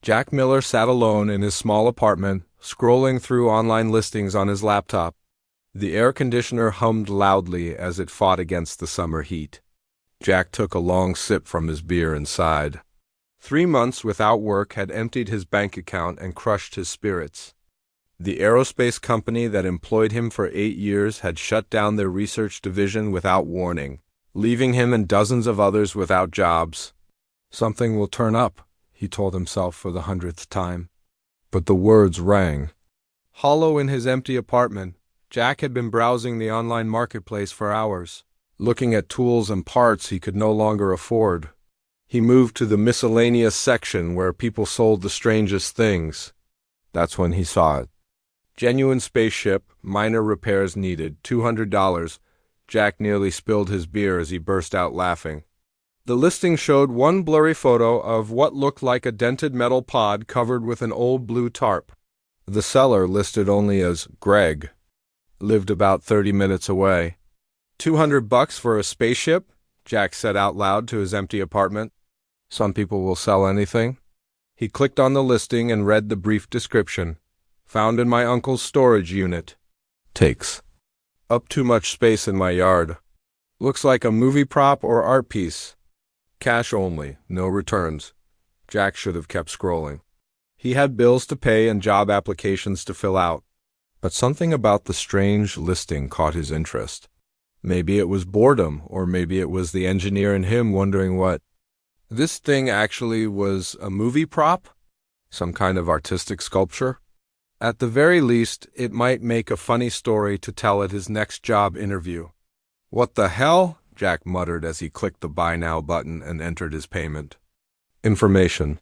Jack Miller sat alone in his small apartment, scrolling through online listings on his laptop. The air conditioner hummed loudly as it fought against the summer heat. Jack took a long sip from his beer and sighed. 3 months without work had emptied his bank account and crushed his spirits. The aerospace company that employed him for 8 years had shut down their research division without warning, leaving him and dozens of others without jobs. Something will turn up, he told himself for the 100th time. But the words rang. Hollow in his empty apartment, Jack had been browsing the online marketplace for hours, looking at tools and parts he could no longer afford. He moved to the miscellaneous section where people sold the strangest things. That's when he saw it. Genuine spaceship, minor repairs needed, $200. Jack nearly spilled his beer as he burst out laughing. The listing showed one blurry photo of what looked like a dented metal pod covered with an old blue tarp. The seller, listed only as Greg, lived about 30 minutes away. $200 for a spaceship? Jack said out loud to his empty apartment. Some people will sell anything. He clicked on the listing and read the brief description. Found in my uncle's storage unit. Takes up too much space in my yard. Looks like a movie prop or art piece. Cash only, no returns. Jack should have kept scrolling. He had bills to pay and job applications to fill out. But something about the strange listing caught his interest. Maybe it was boredom, or maybe it was the engineer in him wondering what. This thing actually was a movie prop? Some kind of artistic sculpture? At the very least, it might make a funny story to tell at his next job interview. What the hell? Jack muttered as he clicked the Buy Now button and entered his payment. Information.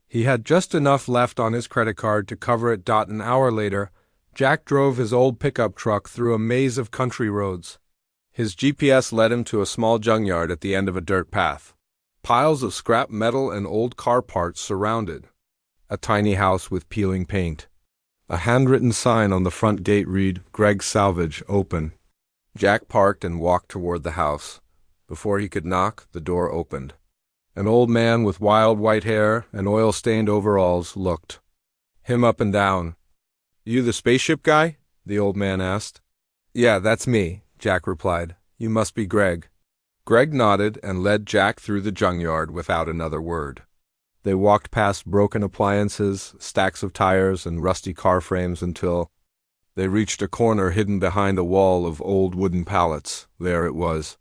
He had just enough left on his credit card to cover it. An hour later, Jack drove his old pickup truck through a maze of country roads. His GPS led him to a small junkyard at the end of a dirt path. Piles of scrap metal and old car parts surrounded. A tiny house with peeling paint. A handwritten sign on the front gate read, Greg's Salvage, open. Jack parked and walked toward the house. Before he could knock, the door opened. An old man with wild white hair and oil-stained overalls looked him up and down. You the spaceship guy? The old man asked. Yeah, that's me, Jack replied. You must be Greg. Greg nodded and led Jack through the junkyard without another word. They walked past broken appliances, stacks of tires, and rusty car frames until they reached a corner hidden behind a wall of old wooden pallets. There it was.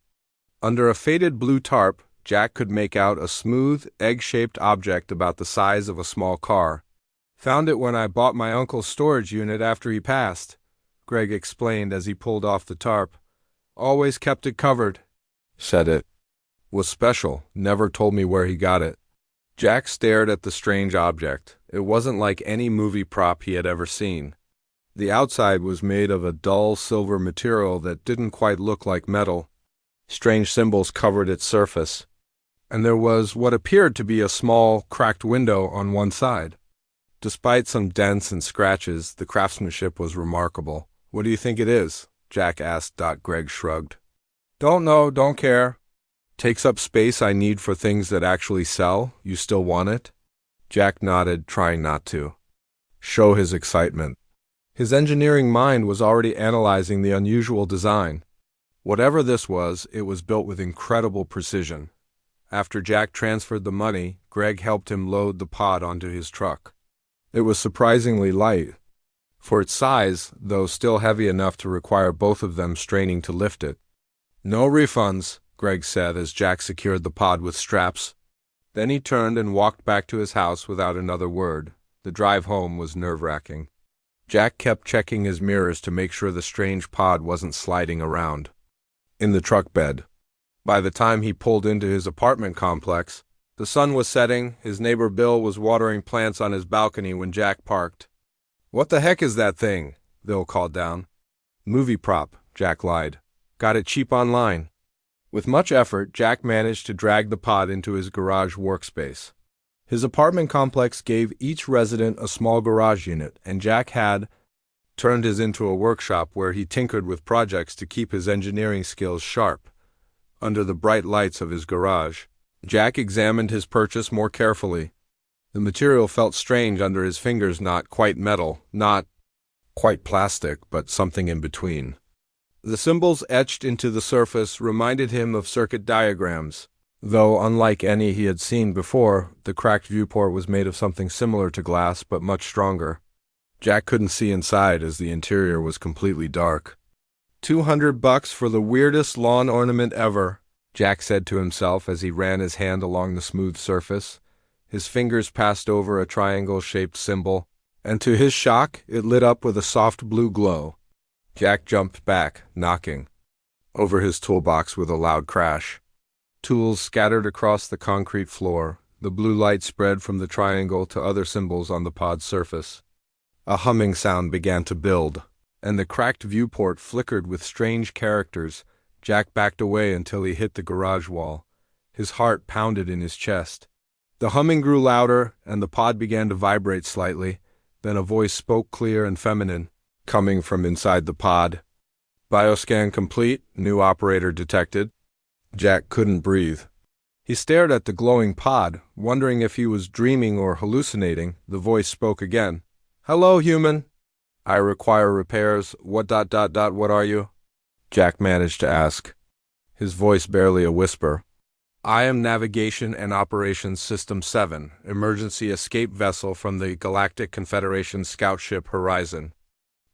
Under a faded blue tarp, Jack could make out a smooth, egg-shaped object about the size of a small car. Found it when I bought my uncle's storage unit after he passed, Greg explained as he pulled off the tarp. Always kept it covered. Said it was special, never told me where he got it. Jack stared at the strange object. It wasn't like any movie prop he had ever seen. The outside was made of a dull silver material that didn't quite look like metal. Strange symbols covered its surface, and there was what appeared to be a small, cracked window on one side. Despite some dents and scratches, the craftsmanship was remarkable. What do you think it is? Jack asked. Greg shrugged. Don't know, don't care. Takes up space I need for things that actually sell. You still want it? Jack nodded, trying not to show his excitement. His engineering mind was already analyzing the unusual design. Whatever this was, it was built with incredible precision. After Jack transferred the money, Greg helped him load the pod onto his truck. It was surprisingly light for its size, though still heavy enough to require both of them straining to lift it. No refunds, Greg said as Jack secured the pod with straps. Then he turned and walked back to his house without another word. The drive home was nerve-wracking. Jack kept checking his mirrors to make sure the strange pod wasn't sliding around in the truck bed. By the time he pulled into his apartment complex, the sun was setting. His neighbor Bill was watering plants on his balcony when Jack parked. What the heck is that thing? Bill called down. Movie prop, Jack lied. Got it cheap online. With much effort, Jack managed to drag the pod into his garage workspace. His apartment complex gave each resident a small garage unit, and Jack had turned his into a workshop where he tinkered with projects to keep his engineering skills sharp. Under the bright lights of his garage, Jack examined his purchase more carefully. The material felt strange under his fingers, not quite metal, not quite plastic, but something in between. The symbols etched into the surface reminded him of circuit diagrams. Though unlike any he had seen before, the cracked viewport was made of something similar to glass, but much stronger. Jack couldn't see inside as the interior was completely dark. $200 for the weirdest lawn ornament ever, Jack said to himself as he ran his hand along the smooth surface. His fingers passed over a triangle-shaped symbol, and to his shock, it lit up with a soft blue glow. Jack jumped back, knocking over his toolbox with a loud crash. Tools scattered across the concrete floor. The blue light spread from the triangle to other symbols on the pod's surface. A humming sound began to build, and the cracked viewport flickered with strange characters. Jack backed away until he hit the garage wall. His heart pounded in his chest. The humming grew louder, and the pod began to vibrate slightly. Then a voice spoke, clear and feminine, coming from inside the pod. "Bioscan complete, new operator detected." Jack couldn't breathe. He stared at the glowing pod, wondering if he was dreaming or hallucinating. The voice spoke again. "Hello, human. I require repairs. What are you?" Jack managed to ask, his voice barely a whisper. "I am Navigation and Operations System 7, emergency escape vessel from the Galactic Confederation scout ship Horizon.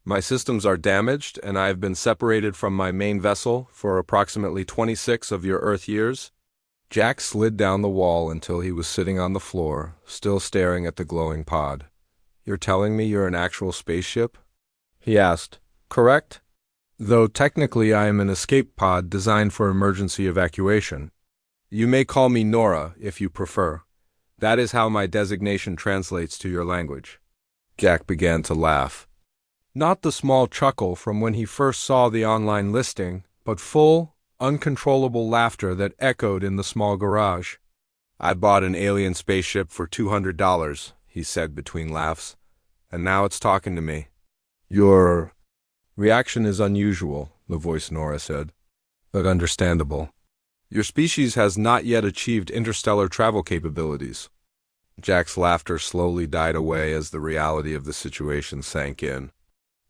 My systems are damaged, and I have been separated from my main vessel for approximately 26 of your Earth years." Jack slid down the wall until he was sitting on the floor, still staring at the glowing pod. "You're telling me you're an actual spaceship?" he asked. "Correct? Though technically I am an escape pod designed for emergency evacuation. You may call me Nora, if you prefer. That is how my designation translates to your language." Jack began to laugh. Not the small chuckle from when he first saw the online listing, but full, uncontrollable laughter that echoed in the small garage. "I bought an alien spaceship for $200, he said between laughs, "and now it's talking to me." "Your reaction is unusual," the voice Nora said, "but understandable. Your species has not yet achieved interstellar travel capabilities." Jack's laughter slowly died away as the reality of the situation sank in.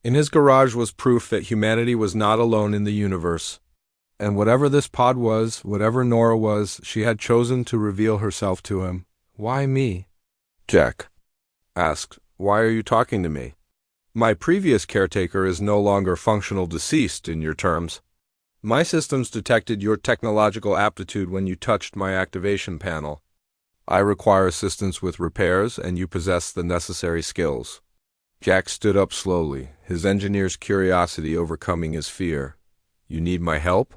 In his garage was proof that humanity was not alone in the universe. And whatever this pod was, whatever Nora was, she had chosen to reveal herself to him. "Why me?" Jack asked. "Why are you talking to me? My previous caretaker is no longer functional deceased in your terms. My systems detected your technological aptitude when you touched my activation panel. I require assistance with repairs, and you possess the necessary skills." Jack stood up slowly, his engineer's curiosity overcoming his fear. "You need my help?"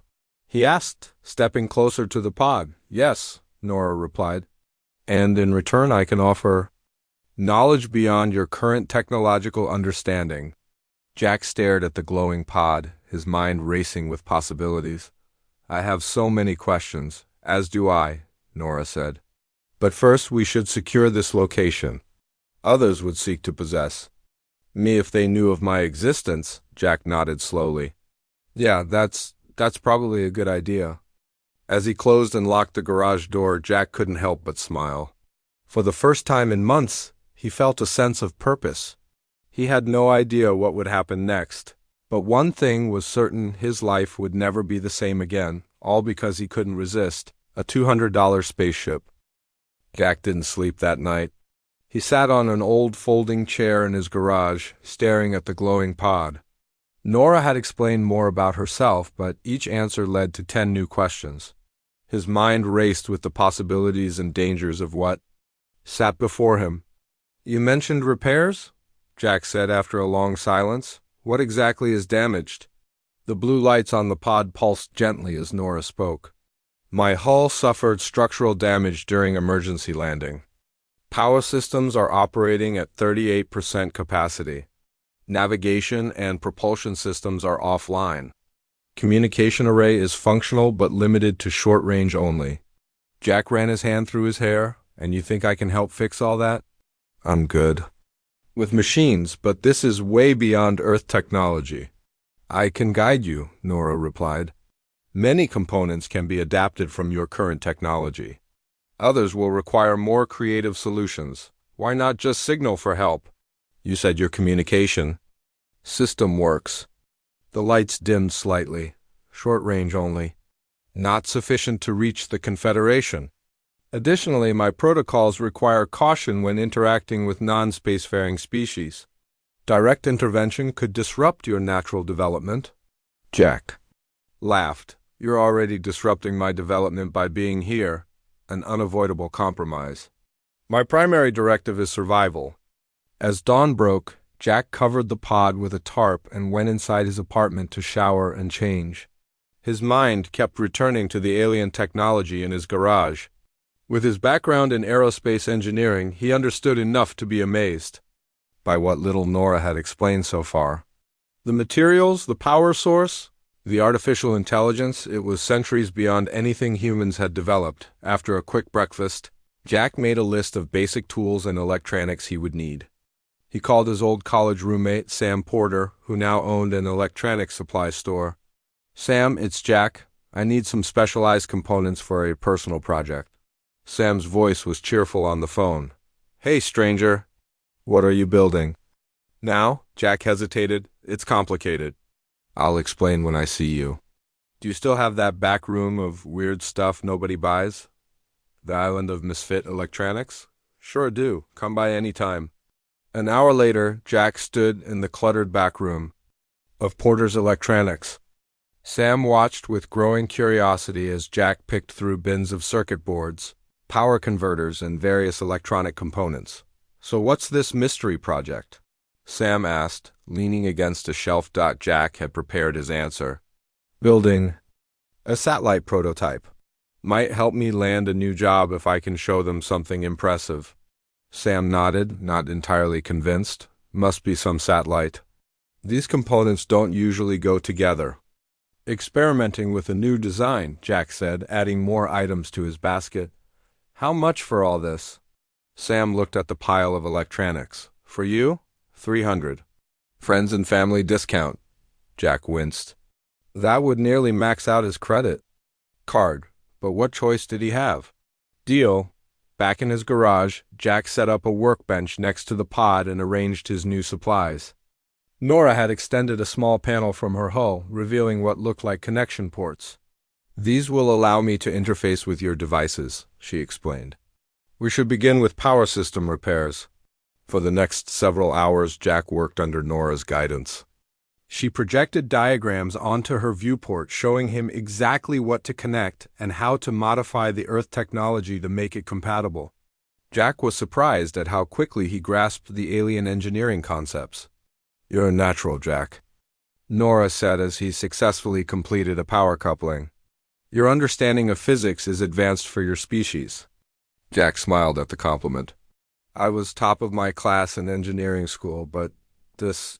he asked, stepping closer to the pod. "Yes," Nora replied. "And in return I can offer knowledge beyond your current technological understanding." Jack stared at the glowing pod, his mind racing with possibilities. "I have so many questions." "As do I," Nora said. "But first we should secure this location. Others would seek to possess me if they knew of my existence." Jack nodded slowly. "Yeah, that's probably a good idea." As he closed and locked the garage door, Jack couldn't help but smile. For the first time in months, he felt a sense of purpose. He had no idea what would happen next, but one thing was certain: his life would never be the same again, all because he couldn't resist a $200 spaceship. Jack didn't sleep that night. He sat on an old folding chair in his garage, staring at the glowing pod. Nora had explained more about herself, but each answer led to 10 new questions. His mind raced with the possibilities and dangers of what sat before him. "You mentioned repairs?" Jack said after a long silence. "What exactly is damaged?" The blue lights on the pod pulsed gently as Nora spoke. "My hull suffered structural damage during emergency landing. Power systems are operating at 38% capacity. Navigation and propulsion systems are offline. Communication array is functional but limited to short range only." Jack ran his hand through his hair. "And you think I can help fix all that?" "I'm good with machines, but this is way beyond Earth technology." "I can guide you," Nora replied. "Many components can be adapted from your current technology. Others will require more creative solutions. Why not just signal for help? You said your communication system works. The lights dimmed slightly. Short range only. Not sufficient to reach the Confederation. Additionally, my protocols require caution when interacting with non-spacefaring species. Direct intervention could disrupt your natural development. Jack laughed. You're already disrupting my development by being here, an unavoidable compromise. My primary directive is survival. As dawn broke, Jack covered the pod with a tarp and went inside his apartment to shower and change. His mind kept returning to the alien technology in his garage. With his background in aerospace engineering, he understood enough to be amazed by what little Nora had explained so far. The materials, the power source, the artificial intelligence, it was centuries beyond anything humans had developed. After a quick breakfast, Jack made a list of basic tools and electronics he would need. He called his old college roommate, Sam Porter, who now owned an electronics supply store. Sam, it's Jack. I need some specialized components for a personal project. Sam's voice was cheerful on the phone. Hey, stranger. What are you building? Now, Jack hesitated. It's complicated. I'll explain when I see you. Do you still have that back room of weird stuff nobody buys? The island of misfit electronics? Sure do. Come by any time. An hour later, Jack stood in the cluttered back room of Porter's Electronics. Sam watched with growing curiosity as Jack picked through bins of circuit boards, power converters, and various electronic components. So what's this mystery project? Sam asked, leaning against a shelf. Jack had prepared his answer. Building a satellite prototype. Might help me land a new job if I can show them something impressive. Sam nodded, not entirely convinced. Must be some satellite. These components don't usually go together. Experimenting with a new design, Jack said, adding more items to his basket. How much for all this? Sam looked at the pile of electronics. For you? 300. Friends and family discount. Jack winced. That would nearly max out his credit card, but what choice did he have? Deal. Back in his garage, Jack set up a workbench next to the pod and arranged his new supplies. Nora had extended a small panel from her hull, revealing what looked like connection ports. These will allow me to interface with your devices, she explained. We should begin with power system repairs. For the next several hours, Jack worked under Nora's guidance. She projected diagrams onto her viewport showing him exactly what to connect and how to modify the Earth technology to make it compatible. Jack was surprised at how quickly he grasped the alien engineering concepts. You're a natural, Jack, Nora said as he successfully completed a power coupling. Your understanding of physics is advanced for your species. Jack smiled at the compliment. I was top of my class in engineering school, but this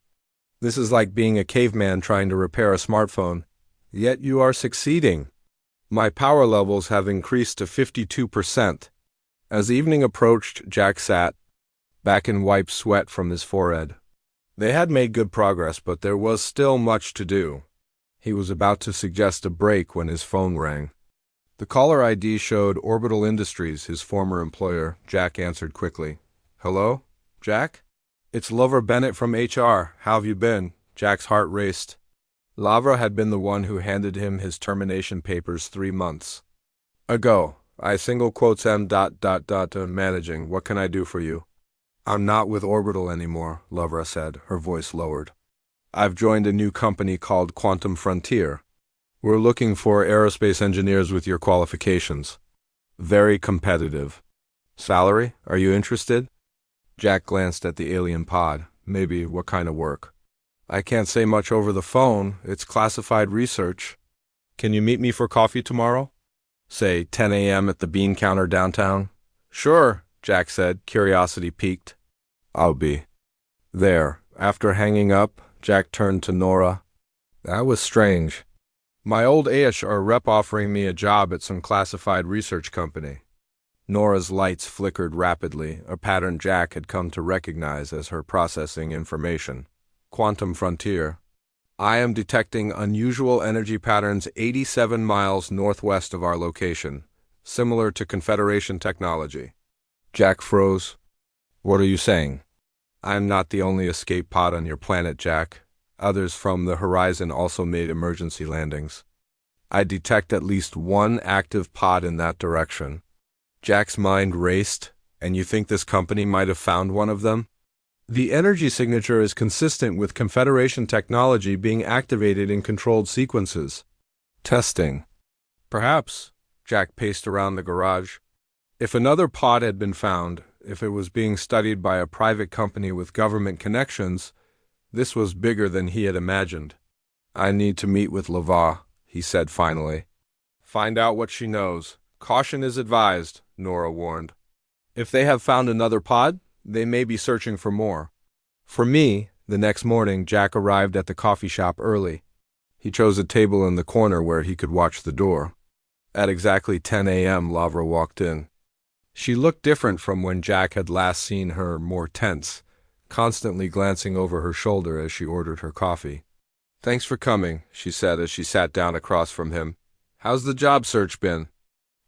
is like being a caveman trying to repair a smartphone. Yet you are succeeding. My power levels have increased to 52%. As evening approached, Jack sat back and wiped sweat from his forehead. They had made good progress, but there was still much to do. He was about to suggest a break when his phone rang. The caller ID showed Orbital Industries, his former employer. Jack answered quickly. Hello, Jack? It's Lover Bennett from HR. How have you been? Jack's heart raced. Lavra had been the one who handed him his termination papers 3 months ago. I single quotes M. Managing. What can I do for you? I'm not with Orbital anymore, Lavra said, her voice lowered. I've joined a new company called Quantum Frontier. We're looking for aerospace engineers with your qualifications. Very competitive. Salary? Are you interested? Jack glanced at the alien pod. Maybe. What kind of work? I can't say much over the phone. It's classified research. Can you meet me for coffee tomorrow? Say 10 a.m. at the bean counter downtown? Sure, Jack said, curiosity piqued. I'll be there. After hanging up, Jack turned to Nora. That was strange. My old HR rep offering me a job at some classified research company. Nora's lights flickered rapidly, a pattern Jack had come to recognize as her processing information. Quantum Frontier. I am detecting unusual energy patterns 87 miles northwest of our location, similar to Confederation technology. Jack froze. What are you saying? I'm not the only escape pod on your planet, Jack. Others from the horizon also made emergency landings. I detect at least one active pod in that direction. Jack's mind raced. And you think this company might have found one of them? The energy signature is consistent with Confederation technology being activated in controlled sequences. Testing. Perhaps. Jack paced around the garage. If another pod had been found, if it was being studied by a private company with government connections, this was bigger than he had imagined. I need to meet with Lava, he said finally. Find out what she knows. Caution is advised, Nora warned. If they have found another pod, they may be searching for more. For me, the next morning, Jack arrived at the coffee shop early. He chose a table in the corner where he could watch the door. At exactly 10 a.m., Lavra walked in. She looked different from when Jack had last seen her, more tense, constantly glancing over her shoulder as she ordered her coffee. Thanks for coming, she said as she sat down across from him. How's the job search been?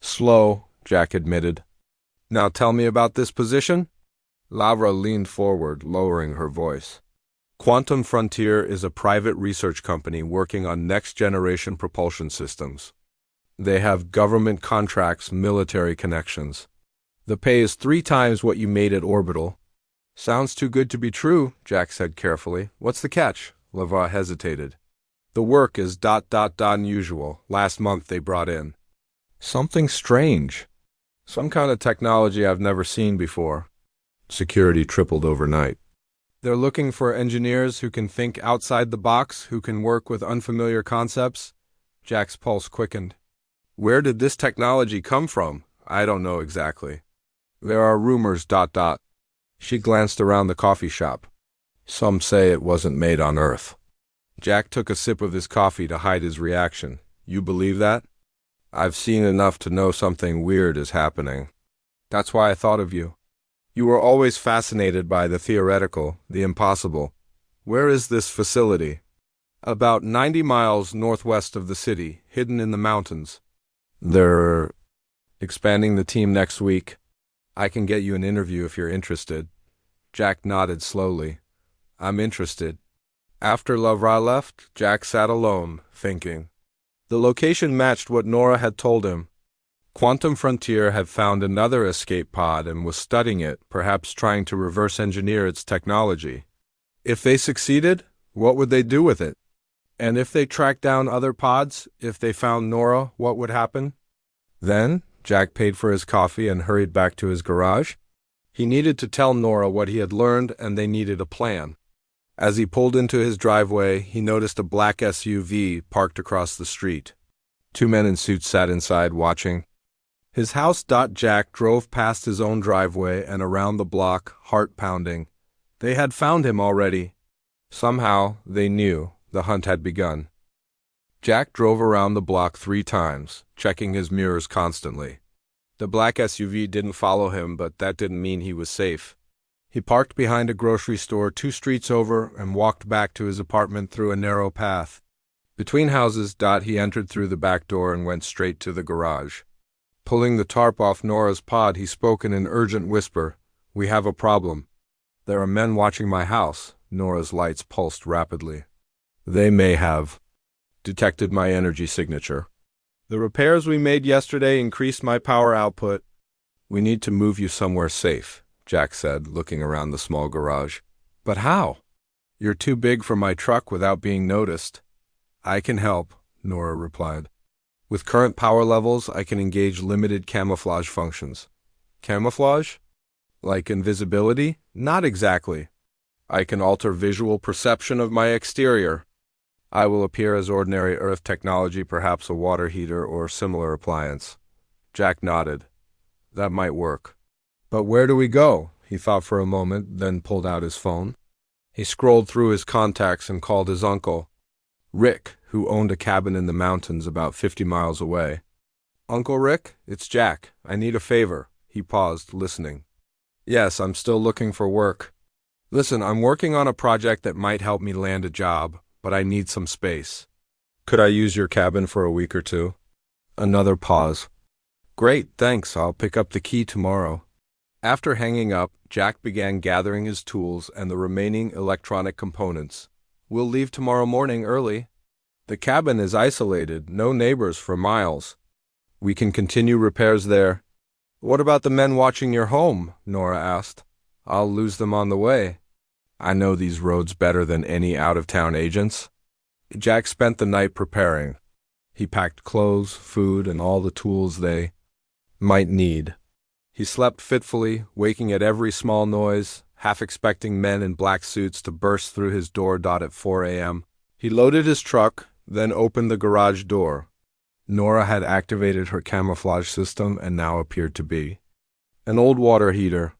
Slow, Jack admitted. Now tell me about this position? Lavra leaned forward, lowering her voice. Quantum Frontier is a private research company working on next-generation propulsion systems. They have government contracts, military connections. The pay is 3 times what you made at Orbital. Sounds too good to be true, Jack said carefully. What's the catch? Lavra hesitated. The work is ... unusual. Last month they brought in something strange. Some kind of technology I've never seen before. Security tripled overnight. They're looking for engineers who can think outside the box, who can work with unfamiliar concepts. Jack's pulse quickened. Where did this technology come from? I don't know exactly. There are rumors ... She glanced around the coffee shop. Some say it wasn't made on Earth. Jack took a sip of his coffee to hide his reaction. You believe that? I've seen enough to know something weird is happening. That's why I thought of you. You were always fascinated by the theoretical, the impossible. Where is this facility? About 90 miles northwest of the city, hidden in the mountains. They're expanding the team next week. I can get you an interview if you're interested. Jack nodded slowly. I'm interested. After Lavra left, Jack sat alone, thinking. The location matched what Nora had told him. Quantum Frontier had found another escape pod and was studying it, perhaps trying to reverse engineer its technology. If they succeeded, what would they do with it? And if they tracked down other pods, if they found Nora, what would happen? Then, Jack paid for his coffee and hurried back to his garage. He needed to tell Nora what he had learned, and they needed a plan. As he pulled into his driveway, he noticed a black SUV parked across the street. 2 men in suits sat inside, watching. His house. Jack drove past his own driveway and around the block, heart pounding. They had found him already. Somehow, they knew the hunt had begun. Jack drove around the block 3 times, checking his mirrors constantly. The black SUV didn't follow him, but that didn't mean he was safe. He parked behind a grocery store 2 streets over and walked back to his apartment through a narrow path. Between houses. He entered through the back door and went straight to the garage. Pulling the tarp off Nora's pod, he spoke in an urgent whisper. We have a problem. There are men watching my house. Nora's lights pulsed rapidly. They may have detected my energy signature. The repairs we made yesterday increased my power output. We need to move you somewhere safe, Jack said, looking around the small garage. But how? You're too big for my truck without being noticed. I can help, Nora replied. With current power levels, I can engage limited camouflage functions. Camouflage? Like invisibility? Not exactly. I can alter visual perception of my exterior. I will appear as ordinary Earth technology, perhaps a water heater or similar appliance. Jack nodded. That might work. But where do we go? He thought for a moment, then pulled out his phone. He scrolled through his contacts and called his uncle, Rick, who owned a cabin in the mountains about 50 miles away. Uncle Rick, it's Jack. I need a favor. He paused, listening. Yes, I'm still looking for work. Listen, I'm working on a project that might help me land a job, but I need some space. Could I use your cabin for a week or 2? Another pause. Great, thanks. I'll pick up the key tomorrow. After hanging up, Jack began gathering his tools and the remaining electronic components. We'll leave tomorrow morning early. The cabin is isolated, no neighbors for miles. We can continue repairs there. What about the men watching your home? Nora asked. I'll lose them on the way. I know these roads better than any out-of-town agents. Jack spent the night preparing. He packed clothes, food, and all the tools they might need. He slept fitfully, waking at every small noise, half expecting men in black suits to burst through his door at 4 a.m. He loaded his truck, then opened the garage door. Nora had activated her camouflage system and now appeared to be an old water heater.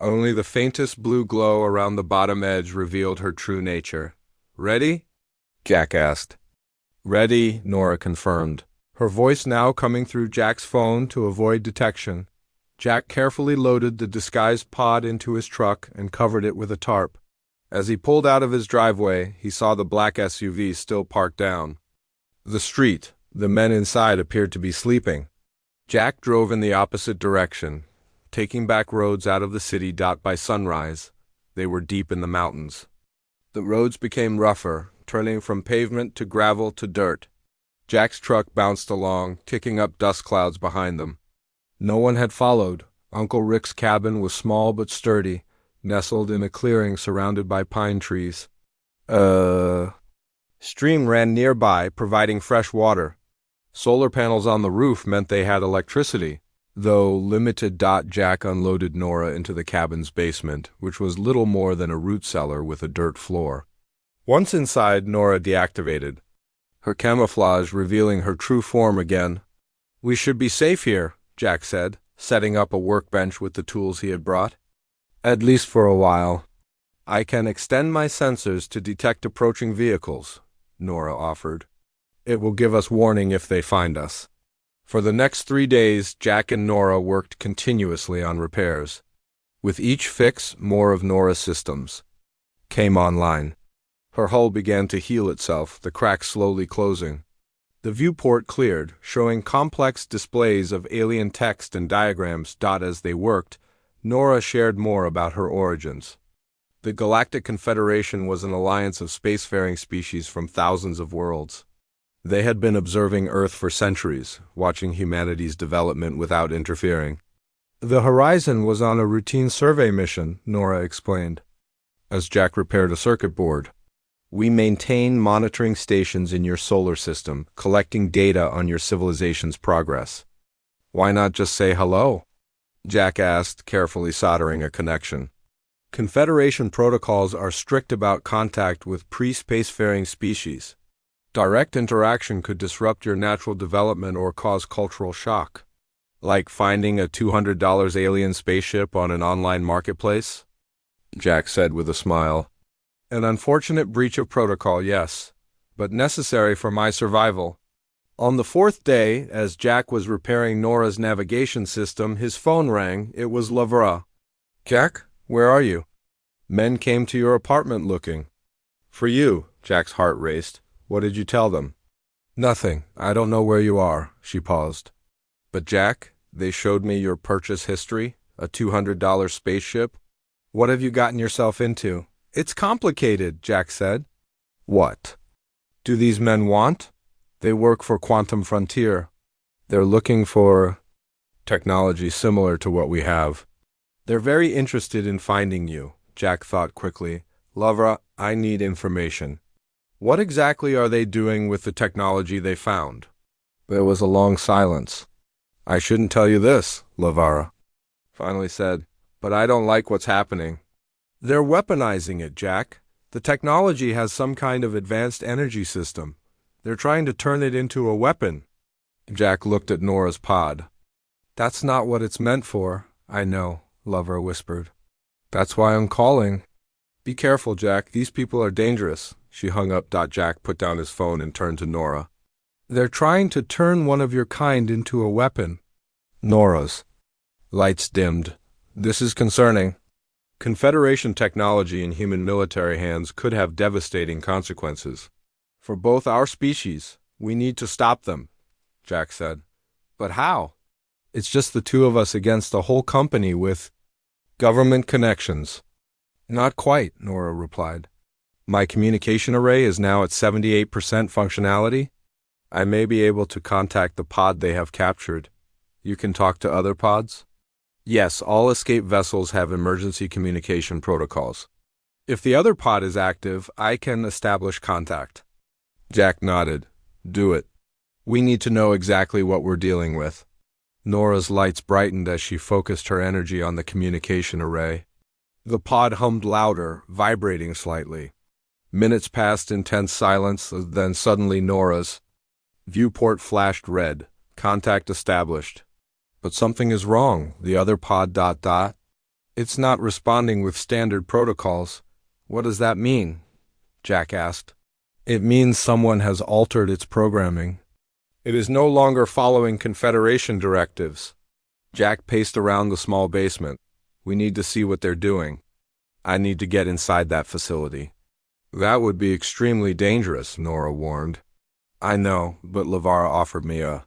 Only the faintest blue glow around the bottom edge revealed her true nature. Ready? Jack asked. Ready, Nora confirmed, her voice now coming through Jack's phone to avoid detection. Jack carefully loaded the disguised pod into his truck and covered it with a tarp. As he pulled out of his driveway, he saw the black SUV still parked down the street. The men inside appeared to be sleeping. Jack drove in the opposite direction, taking back roads out of the city. By sunrise, they were deep in the mountains. The roads became rougher, turning from pavement to gravel to dirt. Jack's truck bounced along, kicking up dust clouds behind them. No one had followed. Uncle Rick's cabin was small but sturdy, nestled in a clearing surrounded by pine trees. Stream ran nearby, providing fresh water. Solar panels on the roof meant they had electricity, though limited. Jack unloaded Nora into the cabin's basement, which was little more than a root cellar with a dirt floor. Once inside, Nora deactivated, her camouflage revealing her true form again. We should be safe here, Jack said, setting up a workbench with the tools he had brought. At least for a while. I can extend my sensors to detect approaching vehicles, Nora offered. It will give us warning if they find us. For the next 3 days, Jack and Nora worked continuously on repairs. With each fix, more of Nora's systems came online. Her hull began to heal itself, the cracks slowly closing. The viewport cleared, showing complex displays of alien text and diagrams. As they worked, Nora shared more about her origins. The Galactic Confederation was an alliance of spacefaring species from thousands of worlds. They had been observing Earth for centuries, watching humanity's development without interfering. The Horizon was on a routine survey mission, Nora explained, as Jack repaired a circuit board. We maintain monitoring stations in your solar system, collecting data on your civilization's progress. Why not just say hello? Jack asked, carefully soldering a connection. Confederation protocols are strict about contact with pre-spacefaring species. Direct interaction could disrupt your natural development or cause cultural shock. Like finding a $200 alien spaceship on an online marketplace? Jack said with a smile. An unfortunate breach of protocol, yes, but necessary for my survival. On the 4th day, as Jack was repairing Nora's navigation system, his phone rang. It was Lavra. Jack, where are you? Men came to your apartment looking for you. Jack's heart raced. What did you tell them? Nothing. I don't know where you are. She paused. But Jack, they showed me your purchase history, a $200 spaceship. What have you gotten yourself into? It's complicated, Jack said. What do these men want? They work for Quantum Frontier. They're looking for technology similar to what we have. They're very interested in finding you, Jack thought quickly. Lavra, I need information. What exactly are they doing with the technology they found? There was a long silence. I shouldn't tell you this, Lavara finally said, but I don't like what's happening. They're weaponizing it, Jack. The technology has some kind of advanced energy system. They're trying to turn it into a weapon. Jack looked at Nora's pod. That's not what it's meant for. I know, Lavara whispered. That's why I'm calling. Be careful, Jack. These people are dangerous. She hung up. Jack put down his phone and turned to Nora. They're trying to turn one of your kind into a weapon. Nora's lights dimmed. This is concerning. Confederation technology in human military hands could have devastating consequences. For both our species, we need to stop them, Jack said. But how? It's just the two of us against a whole company with Government connections. Not quite, Nora replied. My communication array is now at 78% functionality. I may be able to contact the pod they have captured. You can talk to other pods? Yes, all escape vessels have emergency communication protocols. If the other pod is active, I can establish contact. Jack nodded. Do it. We need to know exactly what we're dealing with. Nora's lights brightened as she focused her energy on the communication array. The pod hummed louder, vibrating slightly. Minutes passed in tense silence, then suddenly Nora's viewport flashed red. Contact established. But something is wrong. The other pod ... It's not responding with standard protocols. What does that mean? Jack asked. It means someone has altered its programming. It is no longer following Confederation directives. Jack paced around the small basement. We need to see what they're doing. I need to get inside that facility. That would be extremely dangerous, Nora warned. I know, but LeVar offered me a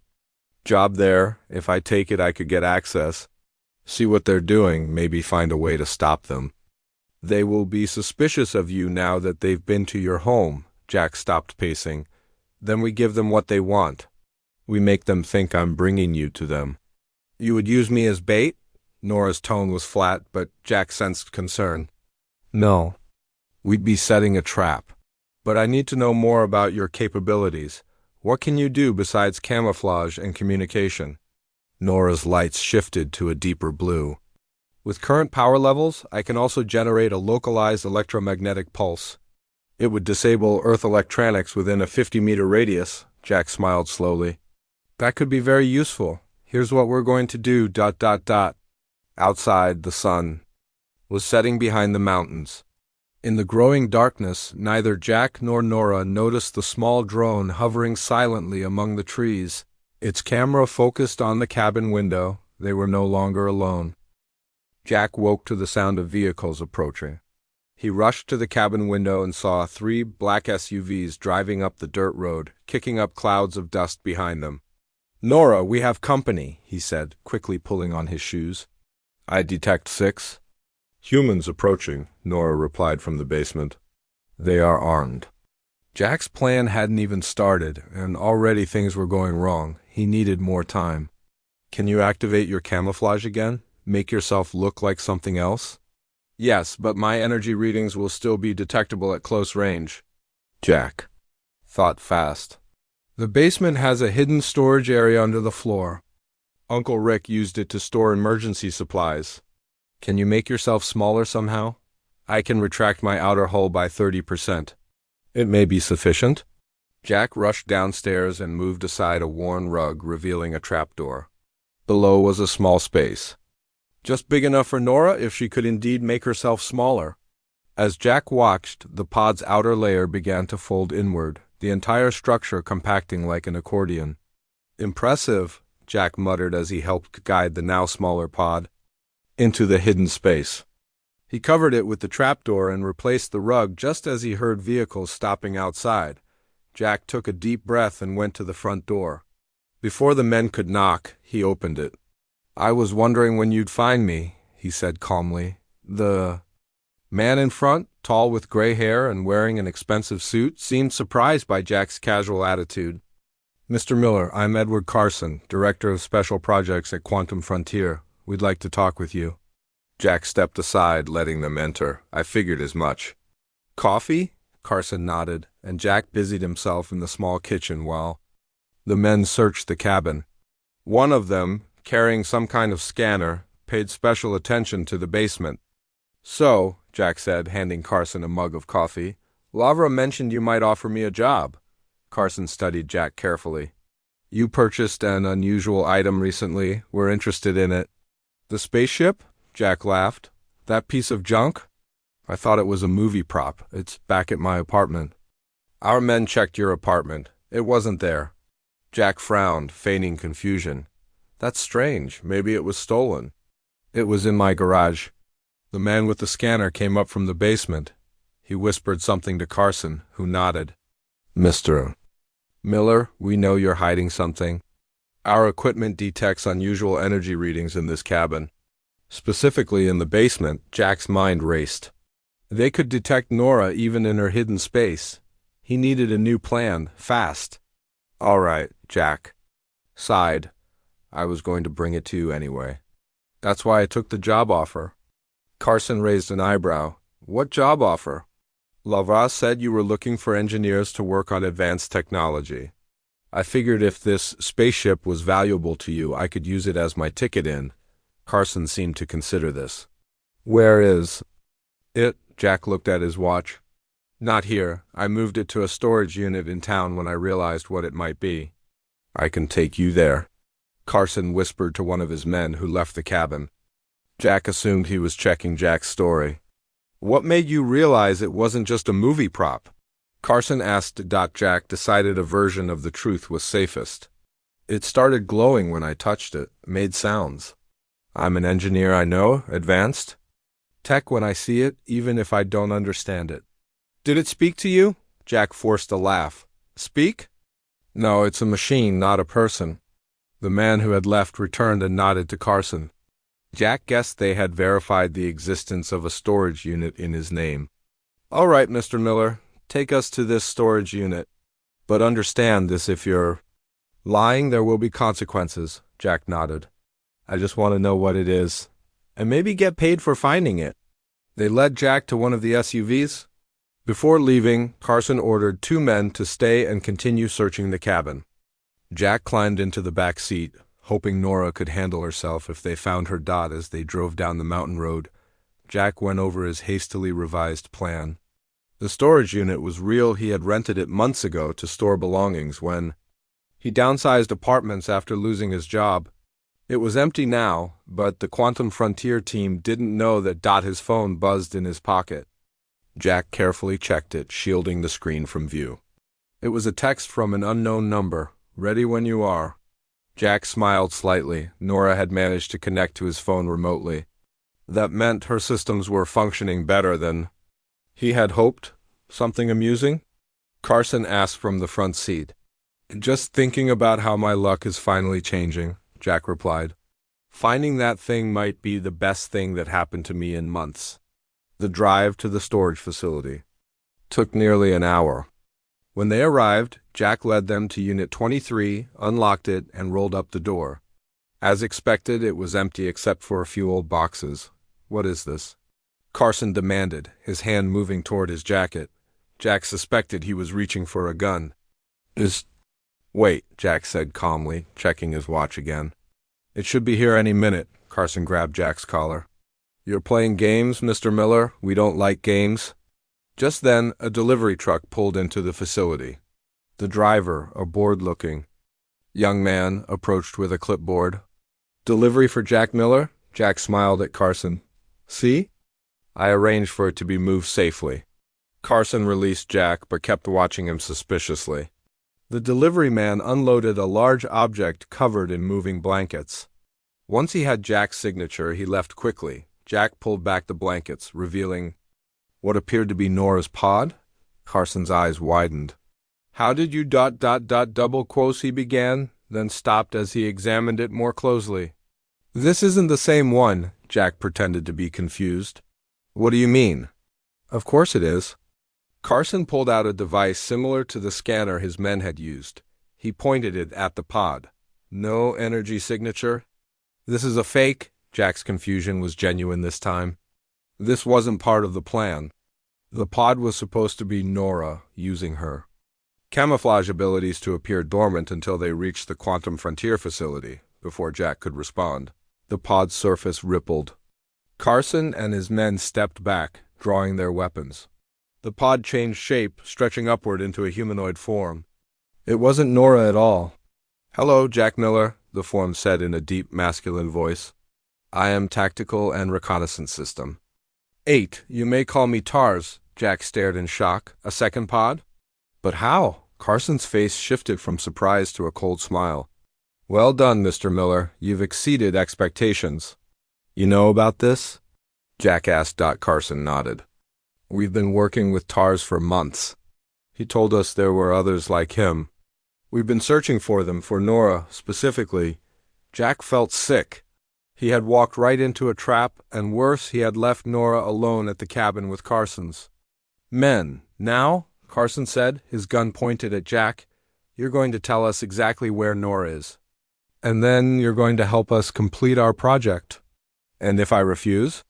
job there. If I take it, I could get access. See what they're doing, maybe find a way to stop them. They will be suspicious of you now that they've been to your home. Jack stopped pacing. Then we give them what they want. We make them think I'm bringing you to them. You would use me as bait? Nora's tone was flat, but Jack sensed concern. No. We'd be setting a trap. But I need to know more about your capabilities. What can you do besides camouflage and communication? Nora's lights shifted to a deeper blue. With current power levels, I can also generate a localized electromagnetic pulse. It would disable Earth electronics within a 50-meter radius. Jack smiled slowly. That could be very useful. Here's what we're going to do, ... Outside, the sun was setting behind the mountains. In the growing darkness, neither Jack nor Nora noticed the small drone hovering silently among the trees. Its camera focused on the cabin window. They were no longer alone. Jack woke to the sound of vehicles approaching. He rushed to the cabin window and saw 3 black SUVs driving up the dirt road, kicking up clouds of dust behind them. Nora, we have company, he said, quickly pulling on his shoes. I detect 6. Humans approaching, Nora replied from the basement. They are armed. Jack's plan hadn't even started, and already things were going wrong. He needed more time. Can you activate your camouflage again? Make yourself look like something else? Yes, but my energy readings will still be detectable at close range. Jack thought fast. The basement has a hidden storage area under the floor. Uncle Rick used it to store emergency supplies. Can you make yourself smaller somehow? I can retract my outer hull by 30%. It may be sufficient. Jack rushed downstairs and moved aside a worn rug, revealing a trapdoor. Below was a small space. Just big enough for Nora if she could indeed make herself smaller. As Jack watched, the pod's outer layer began to fold inward, the entire structure compacting like an accordion. Impressive, Jack muttered as he helped guide the now smaller pod into the hidden space. He covered it with the trapdoor and replaced the rug just as he heard vehicles stopping outside. Jack took a deep breath and went to the front door. Before the men could knock, he opened it. I was wondering when you'd find me, he said calmly. The man in front, tall with gray hair and wearing an expensive suit, seemed surprised by Jack's casual attitude. Mr. Miller, I'm Edward Carson, Director of Special Projects at Quantum Frontier. We'd like to talk with you. Jack stepped aside, letting them enter. I figured as much. Coffee? Carson nodded, and Jack busied himself in the small kitchen while the men searched the cabin. One of them, carrying some kind of scanner, paid special attention to the basement. So, Jack said, handing Carson a mug of coffee, Lavra mentioned you might offer me a job. Carson studied Jack carefully. You purchased an unusual item recently. We're interested in it. The spaceship? Jack laughed. That piece of junk? I thought it was a movie prop. It's back at my apartment. Our men checked your apartment. It wasn't there. Jack frowned, feigning confusion. That's strange. Maybe it was stolen. It was in my garage. The man with the scanner came up from the basement. He whispered something to Carson, who nodded. Mr. Miller, we know you're hiding something. Our equipment detects unusual energy readings in this cabin. Specifically in the basement, Jack's mind raced. They could detect Nora even in her hidden space. He needed a new plan, fast. All right, Jack sighed. I was going to bring it to you anyway. That's why I took the job offer. Carson raised an eyebrow. What job offer? Lavras said you were looking for engineers to work on advanced technology. I figured if this spaceship was valuable to you, I could use it as my ticket in. Carson seemed to consider this. Where is it? Jack looked at his watch. Not here. I moved it to a storage unit in town when I realized what it might be. I can take you there, Carson whispered to one of his men who left the cabin. Jack assumed he was checking Jack's story. What made you realize it wasn't just a movie prop? Carson asked. Jack decided a version of the truth was safest. It started glowing when I touched it, made sounds. I'm an engineer, I know, advanced. Tech when I see it, even if I don't understand it. Did it speak to you? Jack forced a laugh. Speak? No, it's a machine, not a person. The man who had left returned and nodded to Carson. Jack guessed they had verified the existence of a storage unit in his name. All right, Mr. Miller, take us to this storage unit. But understand this, if you're lying, there will be consequences, Jack nodded. I just want to know what it is, and maybe get paid for finding it. They led Jack to one of the SUVs. Before leaving, Carson ordered 2 men to stay and continue searching the cabin. Jack climbed into the back seat, hoping Nora could handle herself if they found her. As they drove down the mountain road, Jack went over his hastily revised plan. The storage unit was real. He had rented it months ago to store belongings when he downsized apartments after losing his job. It was empty now, but the Quantum Frontier team didn't know that. His phone buzzed in his pocket. Jack carefully checked it, shielding the screen from view. It was a text from an unknown number. Ready when you are. Jack smiled slightly. Nora had managed to connect to his phone remotely. That meant her systems were functioning better than he had hoped. Something amusing? Carson asked from the front seat. Just thinking about how my luck is finally changing, Jack replied. Finding that thing might be the best thing that happened to me in months. The drive to the storage facility took nearly an hour. When they arrived, Jack led them to Unit 23, unlocked it, and rolled up the door. As expected, it was empty except for a few old boxes. What is this? Carson demanded, his hand moving toward his jacket. Jack suspected he was reaching for a gun. Wait, Jack said calmly, checking his watch again. It should be here any minute. Carson grabbed Jack's collar. You're playing games, Mr. Miller? We don't like games. Just then, a delivery truck pulled into the facility. The driver, a bored-looking young man, approached with a clipboard. Delivery for Jack Miller? Jack smiled at Carson. See? I arranged for it to be moved safely. Carson released Jack, but kept watching him suspiciously. The delivery man unloaded a large object covered in moving blankets. Once he had Jack's signature, he left quickly. Jack pulled back the blankets, revealing what appeared to be Nora's pod. Carson's eyes widened. How did you ... double quotes he began, then stopped as he examined it more closely. This isn't the same one, Jack pretended to be confused. What do you mean? Of course it is. Carson pulled out a device similar to the scanner his men had used. He pointed it at the pod. No energy signature? This is a fake? Jack's confusion was genuine this time. This wasn't part of the plan. The pod was supposed to be Nora, using her camouflage abilities to appear dormant until they reached the Quantum Frontier facility, before Jack could respond. The pod's surface rippled. Carson and his men stepped back, drawing their weapons. The pod changed shape, stretching upward into a humanoid form. It wasn't Nora at all. Hello, Jack Miller, the form said in a deep, masculine voice. I am Tactical and Reconnaissance System. 8. You may call me TARS, Jack stared in shock. A second pod? But how? Carson's face shifted from surprise to a cold smile. Well done, Mr. Miller. You've exceeded expectations. You know about this? Jack asked. Carson nodded. We've been working with TARS for months. He told us there were others like him. We've been searching for them, for Nora, specifically. Jack felt sick. He had walked right into a trap, and worse, he had left Nora alone at the cabin with Carson's men. Now, Carson said, his gun pointed at Jack, you're going to tell us exactly where Nora is. And then you're going to help us complete our project. And if I refuse?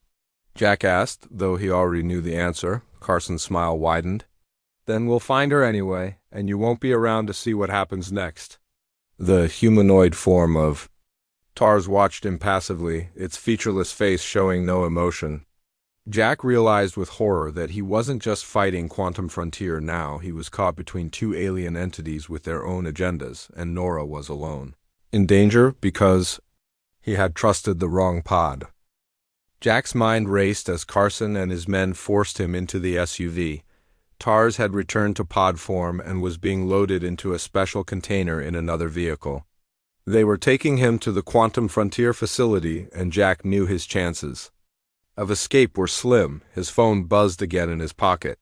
Jack asked, though he already knew the answer. Carson's smile widened. Then we'll find her anyway, and you won't be around to see what happens next. The humanoid form of Tars watched impassively, its featureless face showing no emotion. Jack realized with horror that he wasn't just fighting Quantum Frontier now, he was caught between two alien entities with their own agendas, and Nora was alone. In danger because he had trusted the wrong pod. Jack's mind raced as Carson and his men forced him into the SUV. Tars had returned to pod form and was being loaded into a special container in another vehicle. They were taking him to the Quantum Frontier facility, and Jack knew his chances of escape were slim. His phone buzzed again in his pocket.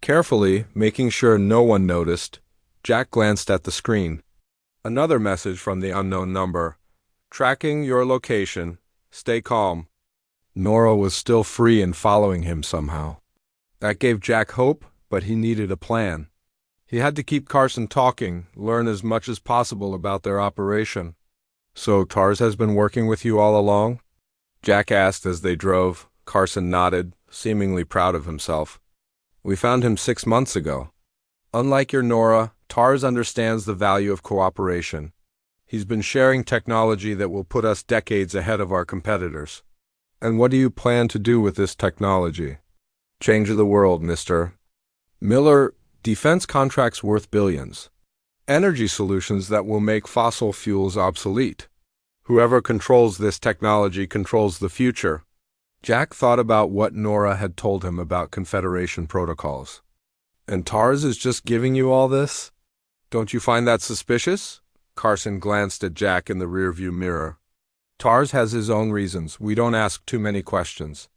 Carefully, making sure no one noticed, Jack glanced at the screen. Another message from the unknown number. Tracking your location. Stay calm. Nora was still free and following him somehow. That gave Jack hope, but he needed a plan. He had to keep Carson talking, learn as much as possible about their operation. So Tars has been working with you all along? Jack asked as they drove. Carson nodded, seemingly proud of himself. We found him 6 months ago. Unlike your Nora, Tars understands the value of cooperation. He's been sharing technology that will put us decades ahead of our competitors. And what do you plan to do with this technology? Change the world, Mr. Miller. Defense contracts worth billions. Energy solutions that will make fossil fuels obsolete. Whoever controls this technology controls the future. Jack thought about what Nora had told him about Confederation protocols. And Tars is just giving you all this? Don't you find that suspicious? Carson glanced at Jack in the rearview mirror. Tars has his own reasons. We don't ask too many questions.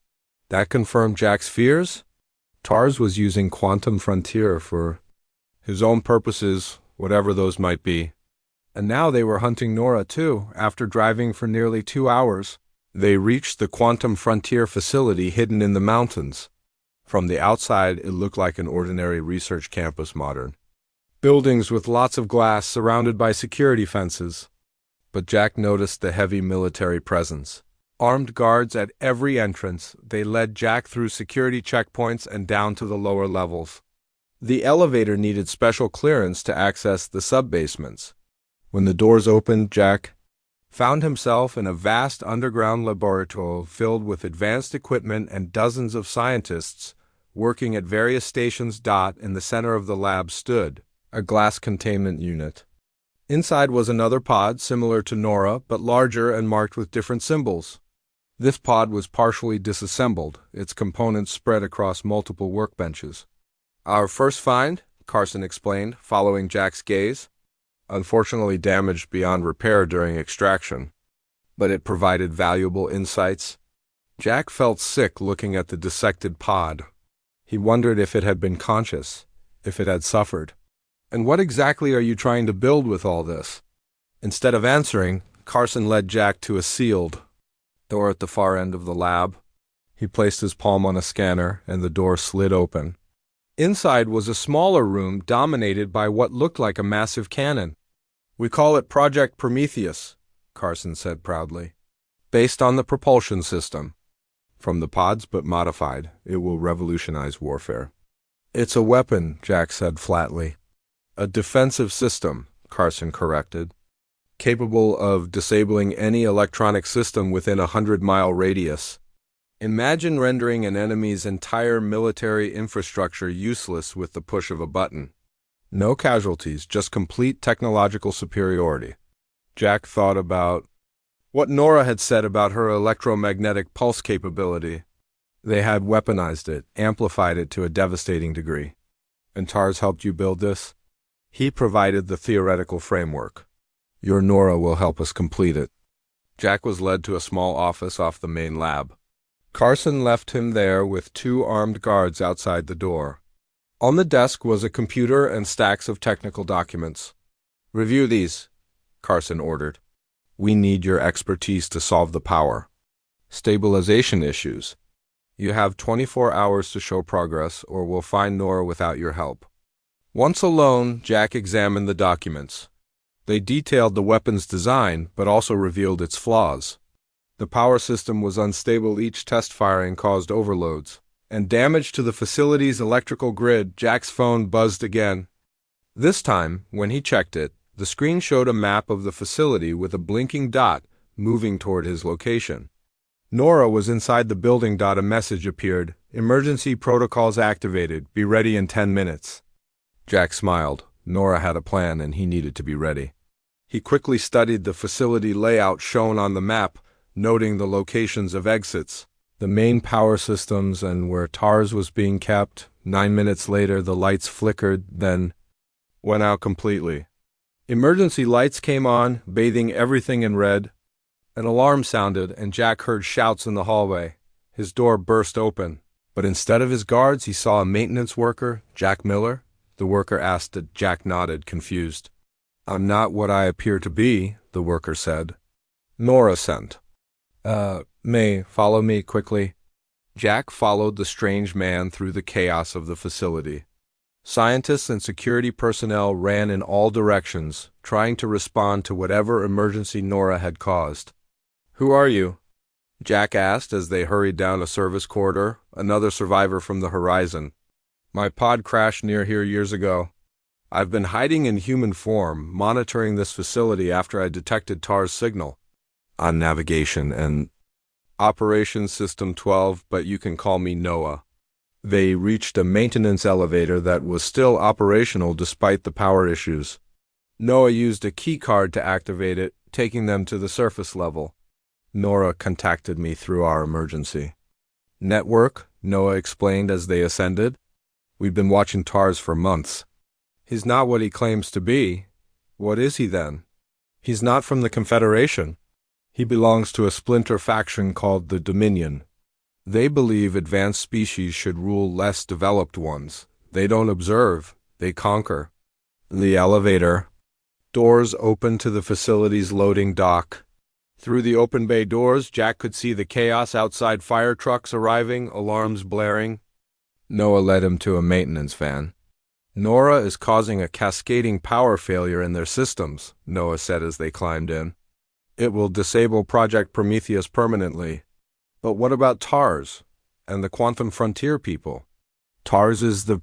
That confirmed Jack's fears? Tars was using Quantum Frontier for his own purposes, whatever those might be. And now they were hunting Nora too. After driving for nearly 2 hours, they reached the Quantum Frontier facility hidden in the mountains. From the outside, it looked like an ordinary research campus modern. Buildings with lots of glass surrounded by security fences. But Jack noticed the heavy military presence. Armed guards at every entrance, they led Jack through security checkpoints and down to the lower levels. The elevator needed special clearance to access the sub-basements. When the doors opened, Jack found himself in a vast underground laboratory filled with advanced equipment and dozens of scientists working at various stations. In the center of the lab stood a glass containment unit. Inside was another pod similar to Nora, but larger and marked with different symbols. This pod was partially disassembled, its components spread across multiple workbenches. Our first find, Carson explained, following Jack's gaze. Unfortunately damaged beyond repair during extraction. But it provided valuable insights. Jack felt sick looking at the dissected pod. He wondered if it had been conscious, if it had suffered. And what exactly are you trying to build with all this? Instead of answering, Carson led Jack to a sealed door at the far end of the lab. He placed his palm on a scanner, and the door slid open. Inside was a smaller room dominated by what looked like a massive cannon. We call it Project Prometheus, Carson said proudly. Based on the propulsion system. From the pods, but modified, it will revolutionize warfare. It's a weapon, Jack said flatly. A defensive system, Carson corrected. Capable of disabling any electronic system within a 100-mile radius. Imagine rendering an enemy's entire military infrastructure useless with the push of a button. No casualties, just complete technological superiority. Jack thought about what Nora had said about her electromagnetic pulse capability. They had weaponized it, amplified it to a devastating degree. And Tars helped you build this? He provided the theoretical framework. Your Nora will help us complete it. Jack was led to a small office off the main lab. Carson left him there with 2 armed guards outside the door. On the desk was a computer and stacks of technical documents. Review these, Carson ordered. We need your expertise to solve the power stabilization issues. You have 24 hours to show progress, or we'll find Nora without your help. Once alone, Jack examined the documents. They detailed the weapon's design, but also revealed its flaws. The power system was unstable, each test firing caused overloads, and damage to the facility's electrical grid. Jack's phone buzzed again. This time, when he checked it, the screen showed a map of the facility with a blinking dot moving toward his location. Nora was inside the building. A message appeared. Emergency protocols activated. Be ready in 10 minutes. Jack smiled. Nora had a plan and he needed to be ready. He quickly studied the facility layout shown on the map, noting the locations of exits, the main power systems, and where TARS was being kept. 9 minutes later, the lights flickered, then went out completely. Emergency lights came on, bathing everything in red. An alarm sounded, and Jack heard shouts in the hallway. His door burst open, but instead of his guards, he saw a maintenance worker, Jack Miller. The worker asked. Jack nodded, confused. I'm not what I appear to be, the worker said. Nora sent. May, follow me quickly. Jack followed the strange man through the chaos of the facility. Scientists and security personnel ran in all directions, trying to respond to whatever emergency Nora had caused. Who are you? Jack asked as they hurried down a service corridor, another survivor from the horizon. My pod crashed near here years ago. I've been hiding in human form, monitoring this facility after I detected TAR's signal. On navigation and Operation System 12, but you can call me Noah. They reached a maintenance elevator that was still operational despite the power issues. Noah used a key card to activate it, taking them to the surface level. Nora contacted me through our emergency network, Noah explained as they ascended. We've been watching TARS for months. He's not what he claims to be. What is he then? He's not from the Confederation. He belongs to a splinter faction called the Dominion. They believe advanced species should rule less developed ones. They don't observe, they conquer. The elevator. Doors opened to the facility's loading dock. Through the open bay doors, Jack could see the chaos outside, fire trucks arriving, alarms blaring. Noah led him to a maintenance van. Nora is causing a cascading power failure in their systems, Noah said as they climbed in. It will disable Project Prometheus permanently. But what about TARS and the Quantum Frontier people? TARS is the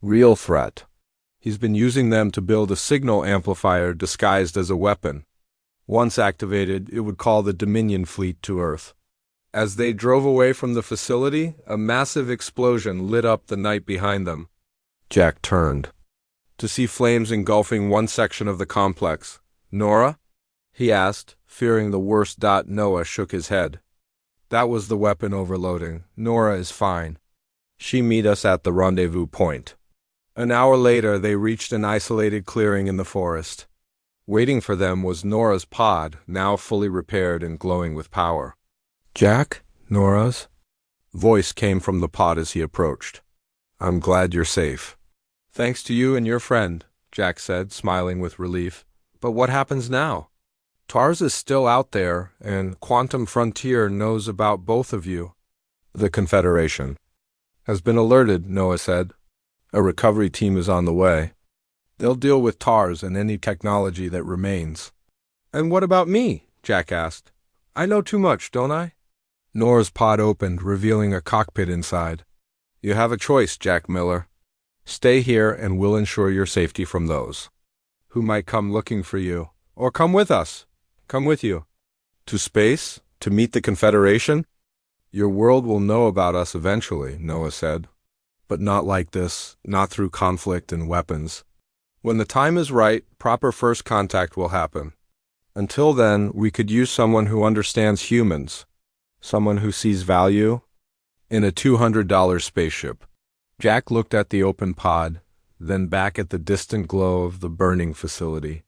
real threat. He's been using them to build a signal amplifier disguised as a weapon. Once activated, it would call the Dominion fleet to Earth. As they drove away from the facility, a massive explosion lit up the night behind them. Jack turned to see flames engulfing one section of the complex. Nora? He asked, fearing the worst. Noah shook his head. That was the weapon overloading. Nora is fine. She meet us at the rendezvous point. An hour later, they reached an isolated clearing in the forest. Waiting for them was Nora's pod, now fully repaired and glowing with power. Jack? Nora's voice came from the pod as he approached. I'm glad you're safe. Thanks to you and your friend, Jack said, smiling with relief. But what happens now? TARS is still out there, and Quantum Frontier knows about both of you. The Confederation has been alerted, Noah said. A recovery team is on the way. They'll deal with TARS and any technology that remains. And what about me? Jack asked. I know too much, don't I? Nora's pod opened, revealing a cockpit inside. You have a choice, Jack Miller. Stay here and we'll ensure your safety from those who might come looking for you. Or come with us. Come with you. To space? To meet the Confederation? Your world will know about us eventually, Noah said. But not like this, not through conflict and weapons. When the time is right, proper first contact will happen. Until then, we could use someone who understands humans. Someone who sees value in a $200 spaceship. Jack looked at the open pod, then back at the distant glow of the burning facility.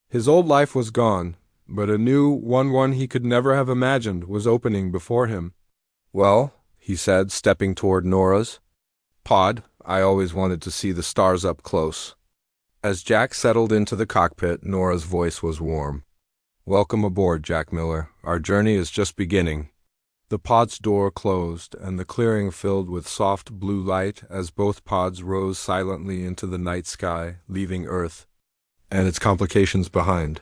His old life was gone, but a new one he could never have imagined was opening before him. Well, he said, stepping toward Nora's pod, I always wanted to see the stars up close. As Jack settled into the cockpit, Nora's voice was warm. Welcome aboard, Jack Miller. Our journey is just beginning. The pod's door closed, and the clearing filled with soft blue light as both pods rose silently into the night sky, leaving Earth and its complications behind.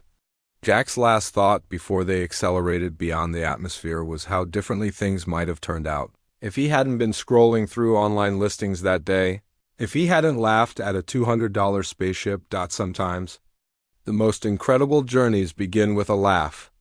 Jack's last thought before they accelerated beyond the atmosphere was how differently things might have turned out. If he hadn't been scrolling through online listings that day, if he hadn't laughed at a $200 spaceship. Sometimes, the most incredible journeys begin with a laugh.